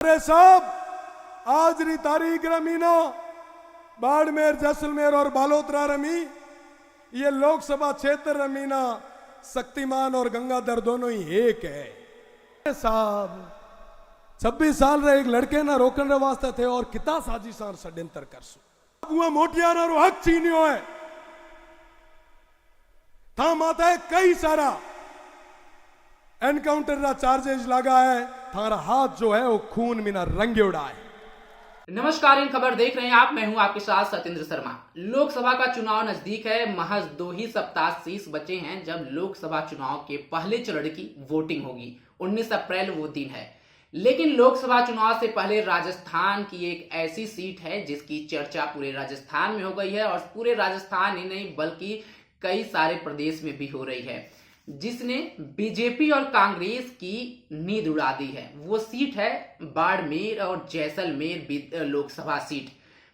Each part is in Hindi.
अरे साहब, आज री तारीख रमीना बाड़मेर, जैसलमेर और बालोतरा रमी, ये लोकसभा क्षेत्र रमीना शक्तिमान और गंगाधर दोनों ही एक है। साहब 26 साल रे एक लड़के ना रोकने रे वास्ते थे और कितना साजिशान षड्यंत्र करसु हुआ मोटियाना रो हक छीनियो है। था माता है कई सारा एनकाउंटर रा चार्जेस लगा है, थारा हाथ जो है वो खून में ना रंगे उड़ा है। नमस्कार, इन खबर देख रहे हैं आप। मैं हूं आपके साथ सत्येंद्र शर्मा। लोकसभा का चुनाव नजदीक है। महज 2 ही सप्ताह शेष बचे हैं जब लोकसभा चुनाव के पहले चरण की वोटिंग होगी। 19 अप्रैल वो दिन है। लेकिन लोकसभा चुनाव से पहले राजस्थान की एक ऐसी सीट है जिसकी चर्चा पूरे राजस्थान में हो गई है, और पूरे राजस्थान ही नहीं बल्कि कई सारे प्रदेश में भी हो रही है, जिसने बीजेपी और कांग्रेस की नींद उड़ा दी है। वो सीट है बाड़मेर और जैसलमेर लोकसभा सीट।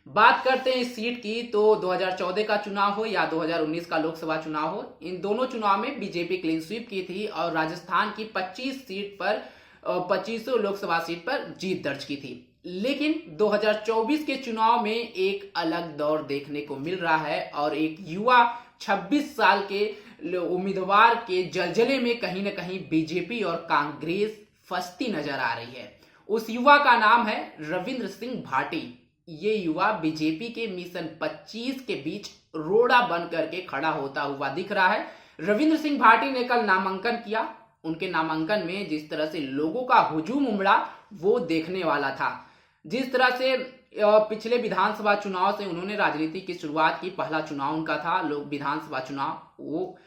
बात करते हैं इस सीट की तो 2014 का चुनाव हो या 2019 का लोकसभा चुनाव हो, इन दोनों चुनाव में बीजेपी क्लीन स्वीप की थी और राजस्थान की 25 लोकसभा सीट पर जीत दर्ज की थी। लेकिन 2024 के चुनाव में एक अलग दौर देखने को मिल रहा है और एक युवा 26 साल के उम्मीदवार के जलजले में कहीं ना कहीं बीजेपी और कांग्रेस फंसती नजर आ रही है। उस युवा का नाम है रविंद्र सिंह भाटी। ये युवा बीजेपी के मिशन 25 के बीच रोड़ा बन करके खड़ा होता हुआ दिख रहा है। रविंद्र सिंह भाटी ने कल नामांकन किया। उनके नामांकन में जिस तरह से लोगों का हुजूम उमड़ा वो देखने वाला था। जिस तरह से पिछले विधानसभा चुनाव से उन्होंने राजनीति की शुरुआत की, पहला चुनाव उनका था लोक विधानसभा चुनाव। वो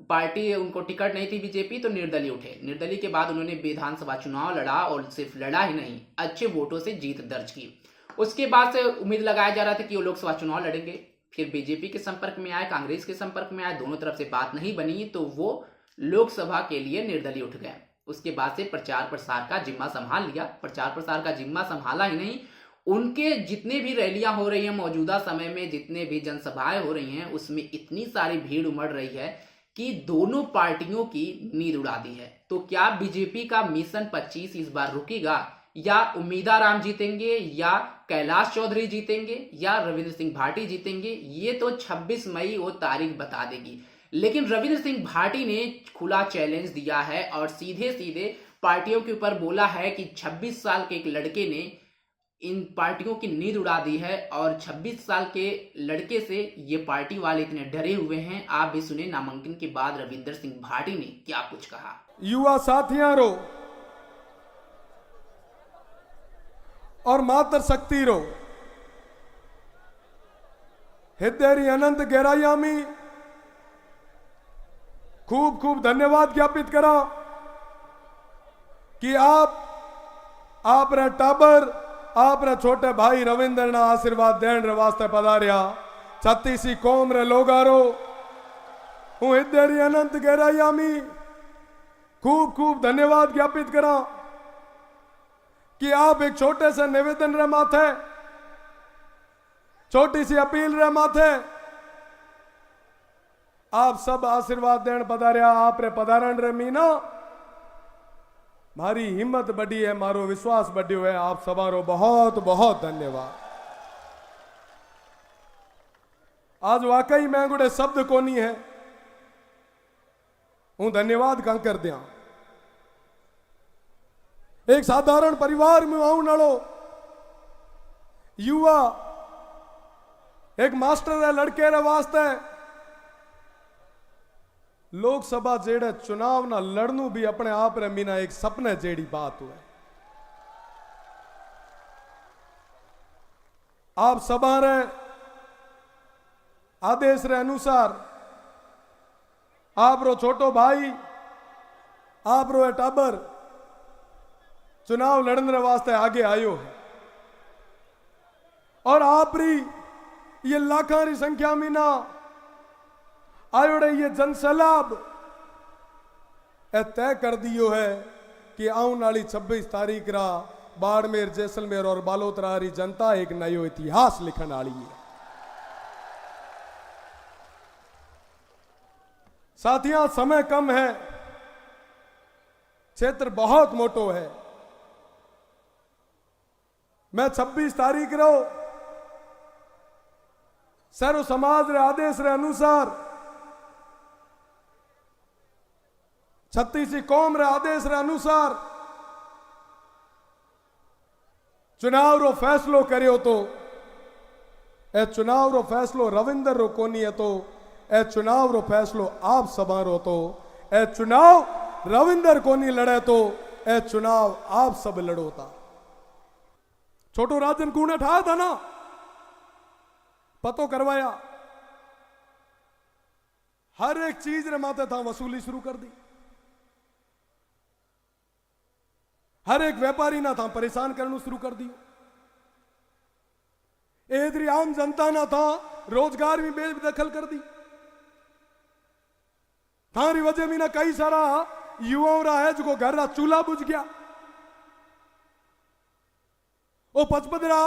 पार्टी, उनको टिकट नहीं थी बीजेपी, तो निर्दलीय उठे। निर्दलीय के बाद उन्होंने विधानसभा चुनाव लड़ा और सिर्फ लड़ा ही नहीं, अच्छे वोटों से जीत दर्ज की। उसके बाद से उम्मीद लगाया जा रहा था कि वो लोकसभा चुनाव लड़ेंगे। फिर बीजेपी के संपर्क में आए, कांग्रेस के संपर्क में आए, दोनों तरफ से बात नहीं बनी तो वो लोकसभा के लिए निर्दलीय उठ गए। उसके बाद से प्रचार प्रसार का जिम्मा संभाल लिया। प्रचार प्रसार का जिम्मा संभाला ही नहीं, उनके जितने भी रैलियां हो रही हैं मौजूदा समय में, जितने भी जनसभाएं हो रही हैं, उसमें इतनी सारी भीड़ उमड़ रही है कि दोनों पार्टियों की नींद उड़ा दी है। तो क्या बीजेपी का मिशन 25 इस बार रुकेगा, या उम्मीदाराम जीतेंगे, या कैलाश चौधरी जीतेंगे, या रविंद्र सिंह भाटी जीतेंगे? ये तो 26 मई वो तारीख बता देगी। लेकिन रविंद्र सिंह भाटी ने खुला चैलेंज दिया है और सीधे सीधे पार्टियों के ऊपर बोला है कि 26 साल के एक लड़के ने इन पार्टियों की नींद उड़ा दी है और 26 साल के लड़के से ये पार्टी वाले इतने डरे हुए हैं। आप भी सुने नामांकन के बाद रविंद्र सिंह भाटी ने क्या कुछ कहा। युवा साथियां रो और मातर शक्ति रो हृदय अनंत गहराइया में खूब खूब धन्यवाद ज्ञापित करा कि आप रे टाबर, आप रे छोटे भाई रविंद्र ना आशीर्वाद देन रे वास्ते पधारिया। छत्तीसी कौम रे लोगारो हूँ हृदय अनंत गहराइया में खूब खूब धन्यवाद ज्ञापित करा कि आप एक छोटे से निवेदन रे माथे, छोटी सी अपील रे माथे आप सब आशीर्वाद देन पधारिया। आप रे पधारण रे मीना मारी हिम्मत बढ़ी है, मारो विश्वास बढ़ियो है। आप सबारो बहुत बहुत धन्यवाद। आज वाकई मैं गुड़े शब्द कोनी है, हूं धन्यवाद कहां कर दिया। एक साधारण परिवार में आऊं नालो युवा, एक मास्टर है लड़के रे वास्ते लोकसभा जेड़े चुनाव ना लड़नू भी अपने आप रे मीना एक सपने जेड़ी बात हुए। आप सभा रे आदेश रे अनुसार आप रो छोटो भाई, आप रो टाबर चुनाव लड़ने वास्ते आगे आयो है और आप री ये लाखों री संख्या में ना आयोड़े ये जनसैलाब तय कर दियो है कि आने वाली 26 तारीख रा बाड़मेर, जैसलमेर और बालोतरा री जनता एक नयो इतिहास लिखन वाली है। साथियां, समय कम है, क्षेत्र बहुत मोटो है। मैं 26 तारीख रो सर्व समाज रे आदेश रे अनुसार 36 कौम रे आदेश रे अनुसार चुनाव रो फैसलो करियो तो ए चुनाव रो फैसलो रविंद्र रो कोनी है तो ए चुनाव रो फैसलो आप सभा रो तो ए चुनाव रविंद्र कोनी लड़े तो ए चुनाव आप सब लड़ो था। छोटो राजन कूने ठाया था ना, पतो करवाया, हर एक चीज रे माते था वसूली शुरू कर दी, हर एक व्यापारी ना था परेशान करना शुरू कर दियो, एदरी आम जनता ना था रोजगार भी बेदखल कर दी। थारी वजह में ना कई सारा युवाओं रहा है जो घर रा चूल्हा बुझ गया, ओ पचपदरा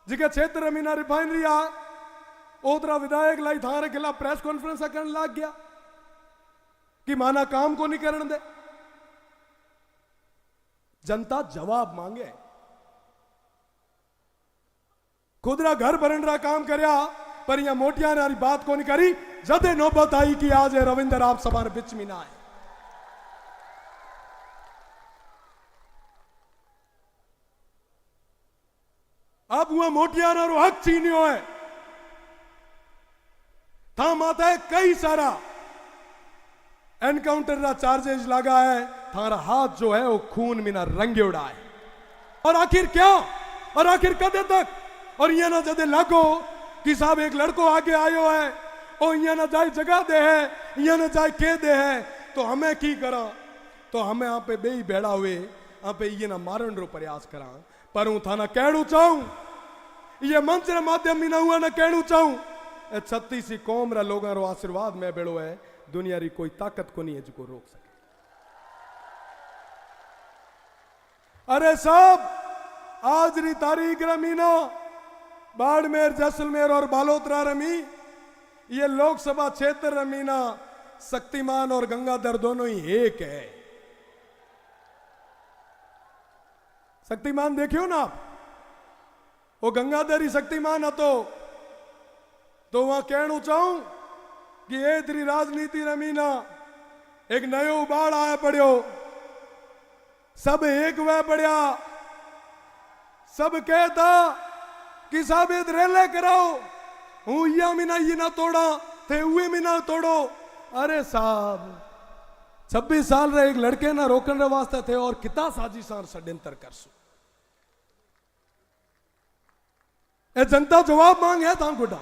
जिके क्षेत्र में ना रिफाइनरी आ ओतरा विधायक लाई थारे खिलाफ प्रेस कॉन्फ्रेंस करने लग गया कि माना काम को नहीं करने दे। जनता जवाब मांगे, खुदरा घर भरन रा काम करया पर यहां मोटिया नारी बात को नहीं करी। जदे नौबत आई कि आज रविंद्र आप सभा बिच में ना आए। अब वह मोटिया नारो हक छीनियो है, था माता कई सारा एनकाउंटर रा चार्जेस लगा है, थारा हाथ जो है वो खून में ना रंगे उड़ा है। और आखिर क्या, और आखिर कदे तक, और ये ना जदे लागो कि साहब एक लड़को आगे आयो है और ये ना जाए जगह दे है, ये ना जाए के दे है, तो हमें की करा, तो हमें यहाँ पे बेई बैठा हुए यहाँ पे ये ना मारन रो प्रयास करा। पर हूं थाना कहणु चाहूं, ये मंच रे माध्यम में ना हुआ ना कहणु चाहूं, 36 कौम रा लोगों रो आशीर्वाद में बेड़ो है, दुनिया री कोई ताकत को नहीं है जिसको रोक सके। अरे साहब आज री तारीख रमीना बाड़मेर जैसलमेर और बालोतरा रमी, ये लोकसभा क्षेत्र रमीना शक्तिमान और गंगाधर दोनों ही एक है। शक्तिमान देखियो ना आप, वो गंगाधर ही शक्तिमान है तो वहां कहना चाहूं कि ए तेरी राजनीति रमीना एक नयो उबाड़ आया पड़ियो, सब एक वह पड़िया, सब कहता कि साहब ये रेले कराओ, हूं या मीना ये ना तोड़ा थे हुए मीना तोड़ो। अरे साहब 26 साल रे एक लड़के ना रोकने वास्ते थे और कितना साजिशान षड्यंत्र कर सो। ए जनता जवाब मांग है था गुडा।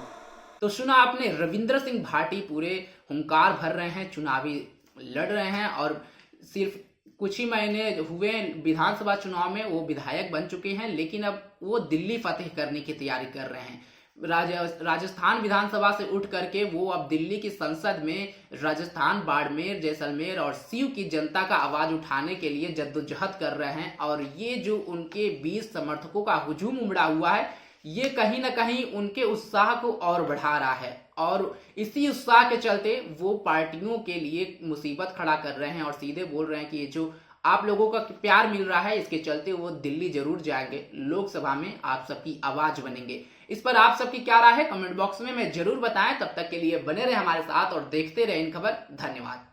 तो सुना आपने, रविंद्र सिंह भाटी पूरे हुंकार भर रहे हैं, चुनावी लड़ रहे हैं और सिर्फ कुछ ही महीने हुए विधानसभा चुनाव में वो विधायक बन चुके हैं, लेकिन अब वो दिल्ली फतेह करने की तैयारी कर रहे हैं। राजस्थान विधानसभा से उठ करके वो अब दिल्ली की संसद में राजस्थान, बाड़मेर, जैसलमेर और सीयू की जनता का आवाज उठाने के लिए जद्दोजहद कर रहे हैं। और ये जो उनके 20 समर्थकों का हुजूम उमड़ा हुआ है, ये कहीं ना कहीं उनके उत्साह को और बढ़ा रहा है और इसी उत्साह के चलते वो पार्टियों के लिए मुसीबत खड़ा कर रहे हैं और सीधे बोल रहे हैं कि ये जो आप लोगों का प्यार मिल रहा है इसके चलते वो दिल्ली जरूर जाएंगे, लोकसभा में आप सबकी आवाज बनेंगे। इस पर आप सबकी क्या राय है कमेंट बॉक्स में मैं जरूर बताएं। तब तक के लिए बने रहे हमारे साथ और देखते रहे इन खबर। धन्यवाद।